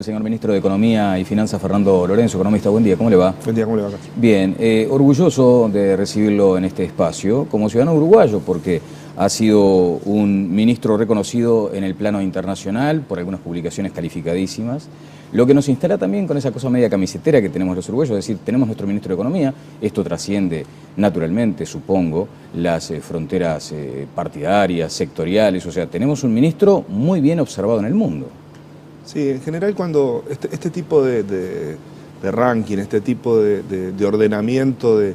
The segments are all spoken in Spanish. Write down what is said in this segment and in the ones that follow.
Señor Ministro de Economía y Finanzas, Fernando Lorenzo, economista, buen día, ¿cómo le va? Buen día, ¿cómo le va, Carlos? Bien, orgulloso de recibirlo en este espacio como ciudadano uruguayo, porque ha sido un ministro reconocido en el plano internacional por algunas publicaciones calificadísimas, lo que nos instala también con esa cosa media camisetera que tenemos los uruguayos, es decir, tenemos nuestro ministro de Economía, esto trasciende naturalmente, supongo, las fronteras partidarias, sectoriales, o sea, tenemos un ministro muy bien observado en el mundo. Sí, en general cuando este tipo de ranking, este tipo de ordenamiento de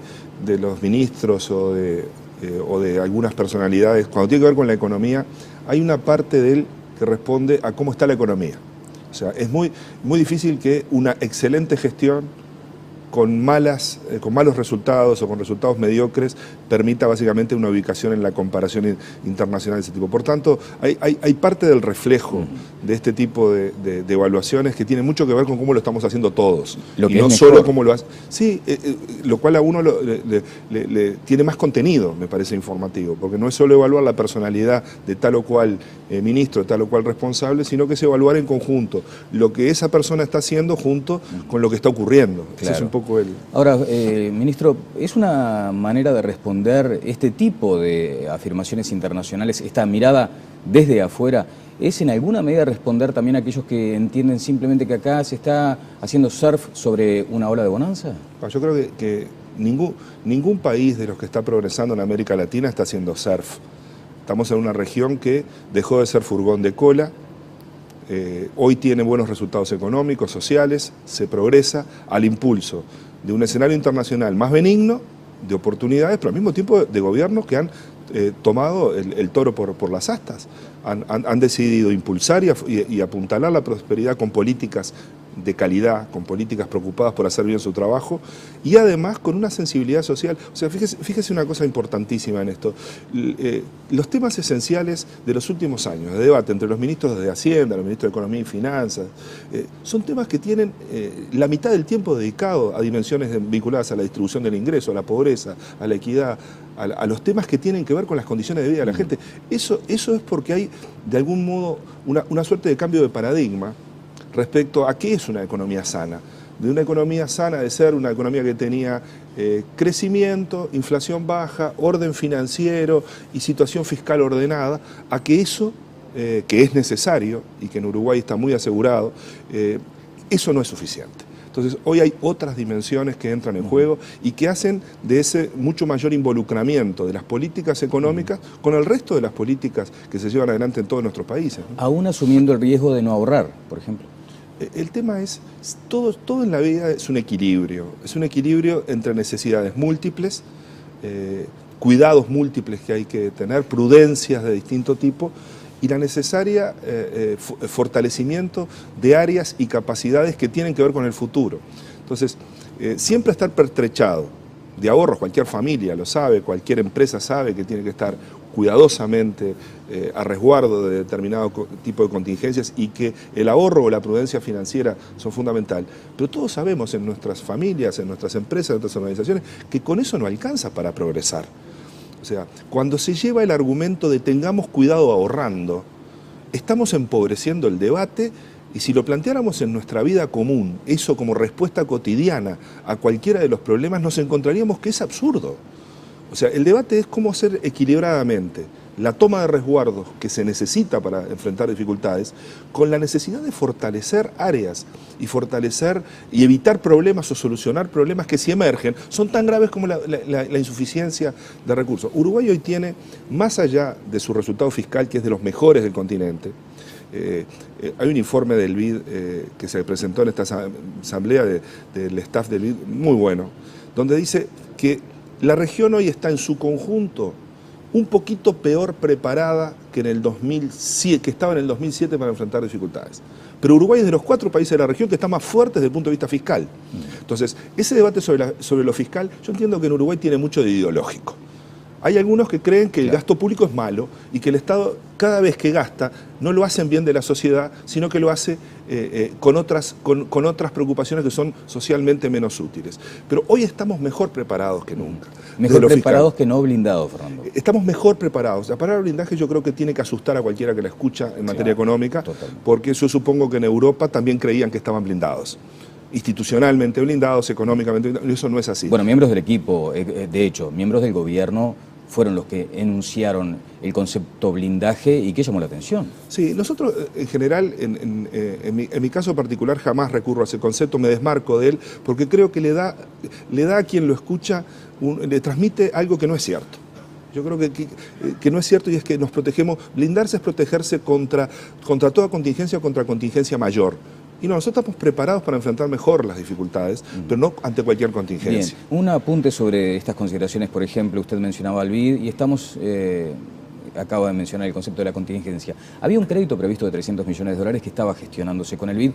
los ministros o de algunas personalidades, cuando tiene que ver con la economía, hay una parte de él que responde a cómo está la economía. O sea, es muy difícil que una excelente gestión con malos resultados o con resultados mediocres permita básicamente una ubicación en la comparación internacional de ese tipo. Por tanto, hay parte del reflejo de este tipo de evaluaciones que tiene mucho que ver con cómo lo estamos haciendo todos. Lo que y no es solo cómo lo hace. Sí, lo cual a uno le tiene más contenido, me parece informativo, porque no es solo evaluar la personalidad de tal o cual ministro, de tal o cual responsable, sino que es evaluar en conjunto lo que esa persona está haciendo junto con lo que está ocurriendo. Claro. Ese es un poco el... Ahora, ministro, ¿es una manera de responder este tipo de afirmaciones internacionales, esta mirada desde afuera, es en alguna medida responder también a aquellos que entienden simplemente que acá se está haciendo surf sobre una ola de bonanza? Yo creo que ningún país de los que está progresando en América Latina está haciendo surf. Estamos en una región que dejó de ser furgón de cola, hoy tiene buenos resultados económicos, sociales, se progresa al impulso de un escenario internacional más benigno, de oportunidades, pero al mismo tiempo de gobiernos que han tomado el toro por las astas, han decidido impulsar y apuntalar la prosperidad con políticas de calidad, con políticas preocupadas por hacer bien su trabajo y además con una sensibilidad social. O sea, fíjese una cosa importantísima en esto. Los temas esenciales de los últimos años, de debate entre los ministros de Hacienda, los ministros de Economía y Finanzas, son temas que tienen la mitad del tiempo dedicado a dimensiones vinculadas a la distribución del ingreso, a la pobreza, a la equidad, a los temas que tienen que ver con las condiciones de vida de la gente. Eso es porque hay, de algún modo, una suerte de cambio de paradigma respecto a qué es una economía sana. De una economía sana de ser una economía que tenía crecimiento, inflación baja, orden financiero y situación fiscal ordenada, a que eso, que es necesario y que en Uruguay está muy asegurado, eso no es suficiente. Entonces, hoy hay otras dimensiones que entran en juego y que hacen de ese mucho mayor involucramiento de las políticas económicas con el resto de las políticas que se llevan adelante en todos nuestros países, ¿no? Aún asumiendo el riesgo de no ahorrar, por ejemplo. El tema es, todo en la vida es un equilibrio entre necesidades múltiples, cuidados múltiples que hay que tener, prudencias de distinto tipo, y la necesaria fortalecimiento de áreas y capacidades que tienen que ver con el futuro. Entonces, siempre estar pertrechado de ahorros, cualquier familia lo sabe, cualquier empresa sabe que tiene que estar cuidadosamente a resguardo de determinado tipo de contingencias y que el ahorro o la prudencia financiera son fundamental. Pero todos sabemos en nuestras familias, en nuestras empresas, en nuestras organizaciones, que con eso no alcanza para progresar. O sea, cuando se lleva el argumento de tengamos cuidado ahorrando, estamos empobreciendo el debate y si lo planteáramos en nuestra vida común, eso como respuesta cotidiana a cualquiera de los problemas, nos encontraríamos que es absurdo. O sea, el debate es cómo hacer equilibradamente la toma de resguardos que se necesita para enfrentar dificultades con la necesidad de fortalecer áreas y fortalecer y evitar problemas o solucionar problemas que si emergen son tan graves como la insuficiencia de recursos. Uruguay hoy tiene, más allá de su resultado fiscal, que es de los mejores del continente, hay un informe del BID que se presentó en esta asamblea del staff del BID, muy bueno, donde dice que la región hoy está en su conjunto un poquito peor preparada que en el 2007, que estaba en el 2007 para enfrentar dificultades. Pero Uruguay es de los 4 países de la región que está más fuerte desde el punto de vista fiscal. Entonces, ese debate sobre lo fiscal, yo entiendo que en Uruguay tiene mucho de ideológico. Hay algunos que creen que el gasto público es malo y que el Estado, cada vez que gasta, no lo hace en bien de la sociedad, sino que lo hace con otras preocupaciones que son socialmente menos útiles. Pero hoy estamos mejor preparados que nunca. Mejor preparados que no blindados, Fernando. Estamos mejor preparados. La palabra blindaje yo creo que tiene que asustar a cualquiera que la escucha en materia económica, porque yo supongo que en Europa también creían que estaban blindados. Institucionalmente blindados, económicamente blindados, eso no es así. Bueno, miembros del equipo, de hecho, miembros del gobierno fueron los que enunciaron el concepto blindaje y que llamó la atención. Sí, nosotros en general, en mi caso particular, jamás recurro a ese concepto, me desmarco de él, porque creo que le da a quien lo escucha, le transmite algo que no es cierto. Yo creo que no es cierto, y es que nos protegemos. Blindarse es protegerse contra toda contingencia o contra contingencia mayor. Y nosotros estamos preparados para enfrentar mejor las dificultades, pero no ante cualquier contingencia. Bien, un apunte sobre estas consideraciones, por ejemplo, usted mencionaba al BID y estamos, acaba de mencionar el concepto de la contingencia. Había un crédito previsto de 300 millones de dólares que estaba gestionándose con el BID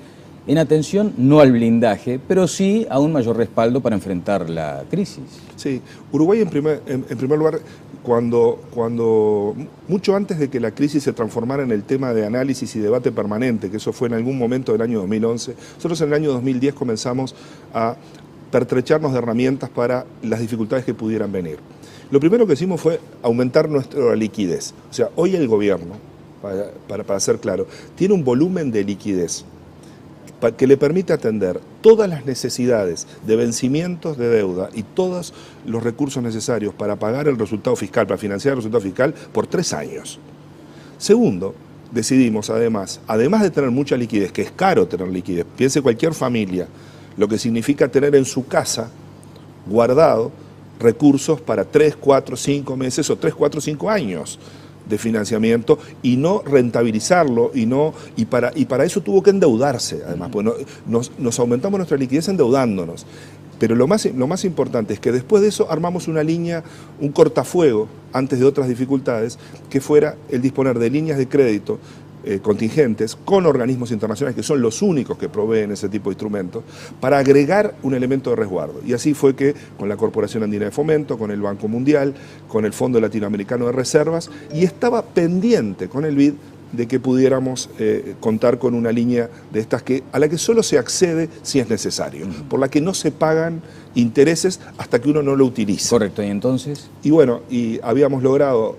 en atención no al blindaje, pero sí a un mayor respaldo para enfrentar la crisis. Sí, Uruguay en primer lugar, cuando mucho antes de que la crisis se transformara en el tema de análisis y debate permanente, que eso fue en algún momento del año 2011, nosotros en el año 2010 comenzamos a pertrecharnos de herramientas para las dificultades que pudieran venir. Lo primero que hicimos fue aumentar nuestra liquidez. O sea, hoy el gobierno, para ser claro, tiene un volumen de liquidez que le permite atender todas las necesidades de vencimientos de deuda y todos los recursos necesarios para pagar el resultado fiscal, para financiar el resultado fiscal por 3 años. Segundo, decidimos además de tener mucha liquidez, que es caro tener liquidez, piense cualquier familia, lo que significa tener en su casa guardado recursos para 3, 4, 5 meses o 3, 4, 5 años de financiamiento y no rentabilizarlo y para eso tuvo que endeudarse, además, pues nos aumentamos nuestra liquidez endeudándonos. Pero lo más importante es que después de eso armamos una línea, un cortafuego, antes de otras dificultades, que fuera el disponer de líneas de crédito contingentes con organismos internacionales que son los únicos que proveen ese tipo de instrumentos para agregar un elemento de resguardo. Y así fue que con la Corporación Andina de Fomento, con el Banco Mundial, con el Fondo Latinoamericano de Reservas, y estaba pendiente con el BID de que pudiéramos contar con una línea de estas a la que solo se accede si es necesario, por la que no se pagan intereses hasta que uno no lo utiliza. Correcto, ¿y entonces? Y bueno, habíamos logrado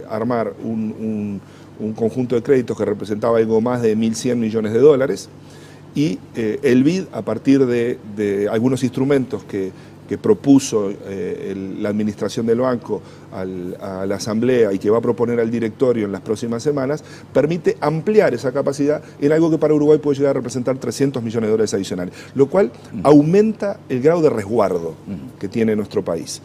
armar un conjunto de créditos que representaba algo más de 1.100 millones de dólares y el BID, a partir de algunos instrumentos que propuso la administración del banco a la asamblea y que va a proponer al directorio en las próximas semanas, permite ampliar esa capacidad en algo que para Uruguay puede llegar a representar 300 millones de dólares adicionales, lo cual aumenta el grado de resguardo que tiene nuestro país.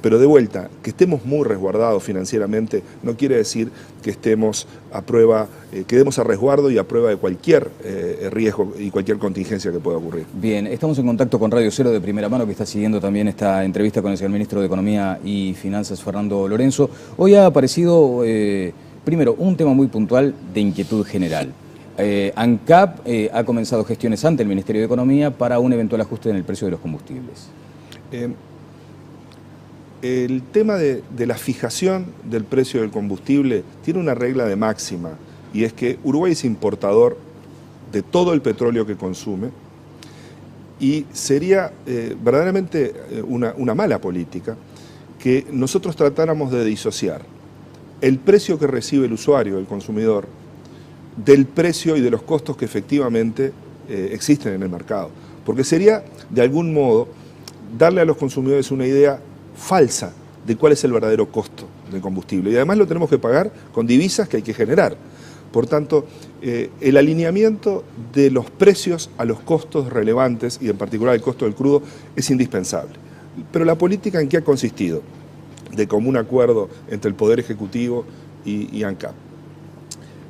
Pero de vuelta, que estemos muy resguardados financieramente no quiere decir que estemos a prueba, quedemos a resguardo y a prueba de cualquier riesgo y cualquier contingencia que pueda ocurrir. Bien, estamos en contacto con Radio Cero de primera mano, que está siguiendo también esta entrevista con el señor ministro de Economía y Finanzas, Fernando Lorenzo. Hoy ha aparecido, primero, un tema muy puntual de inquietud general. ANCAP ha comenzado gestiones ante el Ministerio de Economía para un eventual ajuste en el precio de los combustibles. El tema de la fijación del precio del combustible tiene una regla de máxima, y es que Uruguay es importador de todo el petróleo que consume, y sería verdaderamente una mala política que nosotros tratáramos de disociar el precio que recibe el usuario, el consumidor, del precio y de los costos que efectivamente existen en el mercado. Porque sería, de algún modo, darle a los consumidores una idea falsa de cuál es el verdadero costo del combustible. Y además lo tenemos que pagar con divisas que hay que generar. Por tanto, el alineamiento de los precios a los costos relevantes, y en particular el costo del crudo, es indispensable. Pero la política, ¿en qué ha consistido? De común acuerdo entre el Poder Ejecutivo y ANCAP.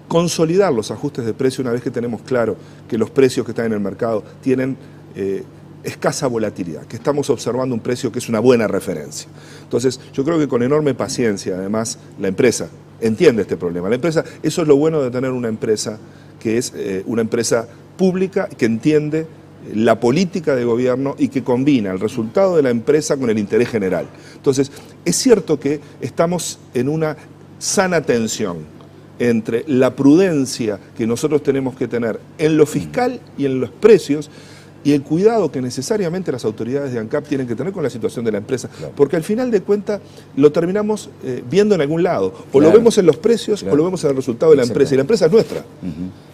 Consolidar los ajustes de precio una vez que tenemos claro que los precios que están en el mercado tienen escasa volatilidad, que estamos observando un precio que es una buena referencia. Entonces, yo creo que con enorme paciencia, además, la empresa entiende este problema. La empresa, eso es lo bueno de tener una empresa que es una empresa pública, que entiende la política de gobierno y que combina el resultado de la empresa con el interés general. Entonces, Es cierto que estamos en una sana tensión entre la prudencia que nosotros tenemos que tener en lo fiscal y en los precios, y el cuidado que necesariamente las autoridades de ANCAP tienen que tener con la situación de la empresa, claro, porque al final de cuentas lo terminamos viendo en algún lado, o claro, lo vemos en los precios, claro, o lo vemos en el resultado de la empresa, y la empresa es nuestra.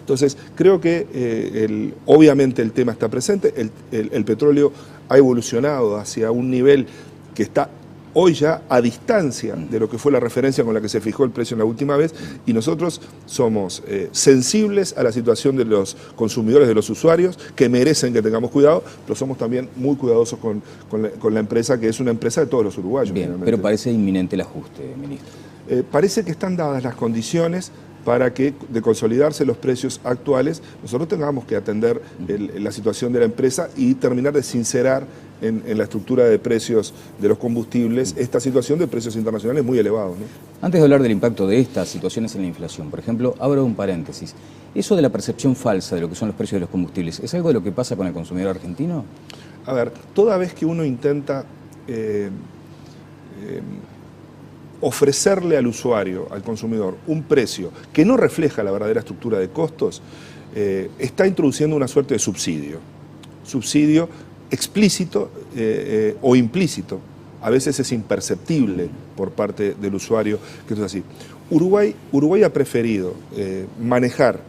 Entonces, creo que obviamente el tema está presente, el petróleo ha evolucionado hacia un nivel que está hoy ya a distancia de lo que fue la referencia con la que se fijó el precio en la última vez, y nosotros somos sensibles a la situación de los consumidores, de los usuarios, que merecen que tengamos cuidado, pero somos también muy cuidadosos con la empresa, que es una empresa de todos los uruguayos. Bien, pero parece inminente el ajuste, ministro. Parece que están dadas las condiciones para que, de consolidarse los precios actuales, nosotros tengamos que atender la situación de la empresa y terminar de sincerar en la estructura de precios de los combustibles esta situación de precios internacionales muy elevados, ¿no? Antes de hablar del impacto de estas situaciones en la inflación, por ejemplo, abro un paréntesis. ¿Eso de la percepción falsa de lo que son los precios de los combustibles, es algo de lo que pasa con el consumidor argentino? A ver, toda vez que uno intenta ofrecerle al usuario, al consumidor, un precio que no refleja la verdadera estructura de costos, está introduciendo una suerte de subsidio explícito o implícito. A veces es imperceptible por parte del usuario que esto es así. Uruguay ha preferido manejar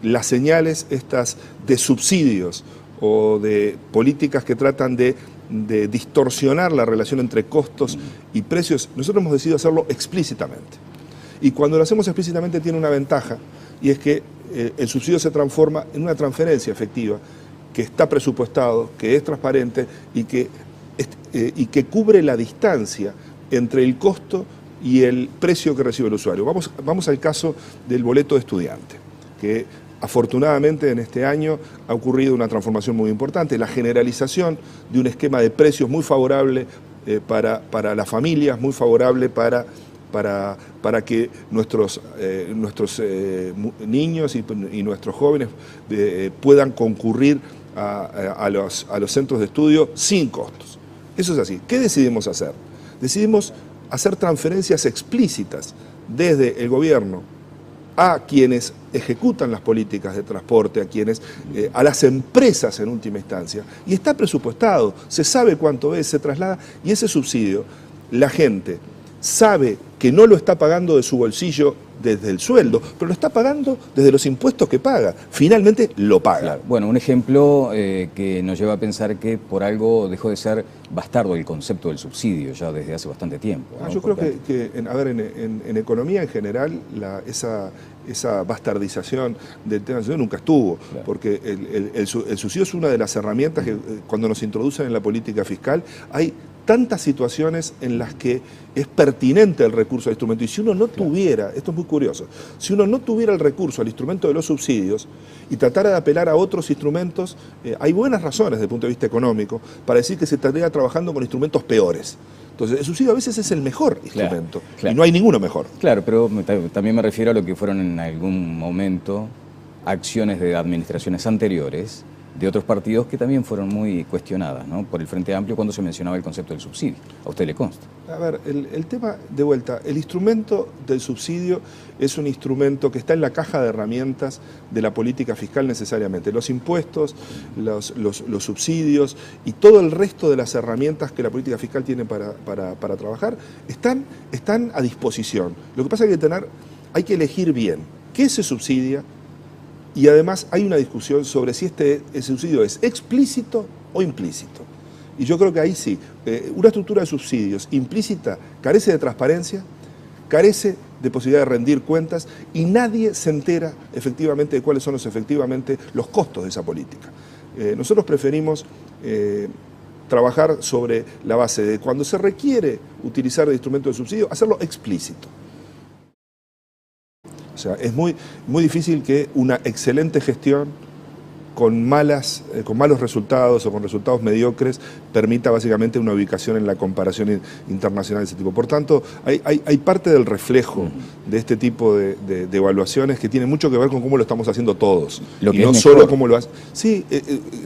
las señales estas de subsidios o de políticas que tratan de distorsionar la relación entre costos y precios. Nosotros hemos decidido hacerlo explícitamente. Y cuando lo hacemos explícitamente tiene una ventaja, y es que el subsidio se transforma en una transferencia efectiva que está presupuestado, que es transparente y que cubre la distancia entre el costo y el precio que recibe el usuario. Vamos al caso del boleto de estudiante, que afortunadamente en este año ha ocurrido una transformación muy importante, la generalización de un esquema de precios muy favorable para las familias, muy favorable para que nuestros niños y nuestros jóvenes puedan concurrir a los centros de estudio sin costos. Eso es así. ¿Qué decidimos hacer? Decidimos hacer transferencias explícitas desde el gobierno a quienes ejecutan las políticas de transporte, a las empresas en última instancia, y está presupuestado, se sabe cuánto es, se traslada, y ese subsidio, la gente sabe que no lo está pagando de su bolsillo desde el sueldo, pero lo está pagando desde los impuestos que paga. Finalmente lo paga. Claro. Bueno, un ejemplo que nos lleva a pensar que por algo dejó de ser bastardo el concepto del subsidio ya desde hace bastante tiempo, ¿no? Yo creo que en economía en general esa bastardización del tema del subsidio nunca estuvo, claro, porque el subsidio es una de las herramientas que cuando nos introducen en la política fiscal hay tantas situaciones en las que es pertinente el recurso al instrumento. Y si uno no tuviera, esto es muy curioso, si uno no tuviera el recurso al instrumento de los subsidios y tratara de apelar a otros instrumentos, hay buenas razones desde el punto de vista económico para decir que se estaría trabajando con instrumentos peores. Entonces, el subsidio a veces es el mejor instrumento, claro, claro, y no hay ninguno mejor. Claro, pero también me refiero a lo que fueron en algún momento acciones de administraciones anteriores de otros partidos que también fueron muy cuestionadas, ¿no?, por el Frente Amplio cuando se mencionaba el concepto del subsidio. ¿A usted le consta? A ver, el tema, de vuelta, el instrumento del subsidio es un instrumento que está en la caja de herramientas de la política fiscal necesariamente. Los impuestos, los subsidios y todo el resto de las herramientas que la política fiscal tiene para trabajar están a disposición. Lo que pasa es que hay que elegir bien qué se subsidia. Y además hay una discusión sobre si el subsidio es explícito o implícito. Y yo creo que ahí sí, una estructura de subsidios implícita carece de transparencia, carece de posibilidad de rendir cuentas y nadie se entera efectivamente de cuáles son efectivamente los costos de esa política. Nosotros preferimos trabajar sobre la base de cuando se requiere utilizar el instrumento de subsidio, hacerlo explícito. O sea, es muy difícil que una excelente gestión con malos resultados o con resultados mediocres permita básicamente una ubicación en la comparación internacional de ese tipo. Por tanto, hay parte del reflejo de este tipo de evaluaciones que tiene mucho que ver con cómo lo estamos haciendo todos. Lo que y no es solo mejor. cómo lo hace. Sí,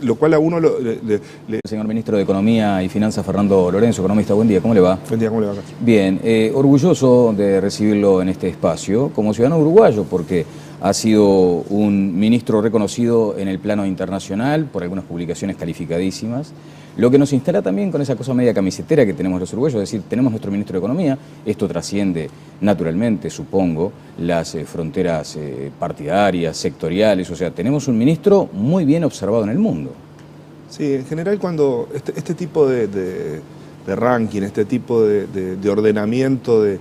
lo cual a uno Señor Ministro de Economía y Finanzas, Fernando Lorenzo, economista, buen día, ¿cómo le va? Buen día, ¿cómo le va? Bien, orgulloso de recibirlo en este espacio como ciudadano uruguayo, porque ha sido un ministro reconocido en el plano internacional por algunas publicaciones calificadísimas, lo que nos instala también con esa cosa media camisetera que tenemos los uruguayos, es decir, tenemos nuestro ministro de Economía, esto trasciende naturalmente, supongo, las fronteras partidarias, sectoriales, o sea, tenemos un ministro muy bien observado en el mundo. Sí, en general cuando este tipo de ranking, este tipo de ordenamiento de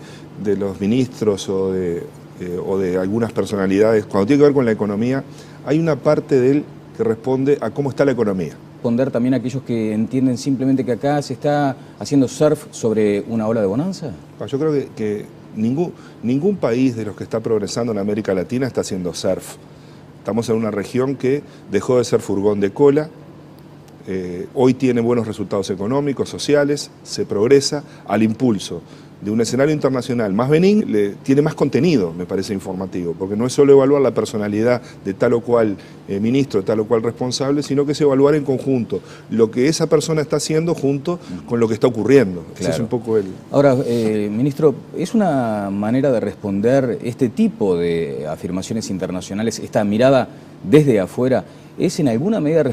los ministros o de algunas personalidades, cuando tiene que ver con la economía, hay una parte de él que responde a cómo está la economía. Responder también a aquellos que entienden simplemente que acá se está haciendo surf sobre una ola de bonanza. Yo creo que ningún país de los que está progresando en América Latina está haciendo surf. Estamos en una región que dejó de ser furgón de cola, hoy tiene buenos resultados económicos, sociales, se progresa al impulso de un escenario internacional más benigno, tiene más contenido, me parece informativo, porque no es solo evaluar la personalidad de tal o cual ministro, de tal o cual responsable, sino que es evaluar en conjunto lo que esa persona está haciendo junto con lo que está ocurriendo. Claro. Ese es un poco el... Ahora, ministro, ¿es una manera de responder este tipo de afirmaciones internacionales, esta mirada desde afuera, es en alguna medida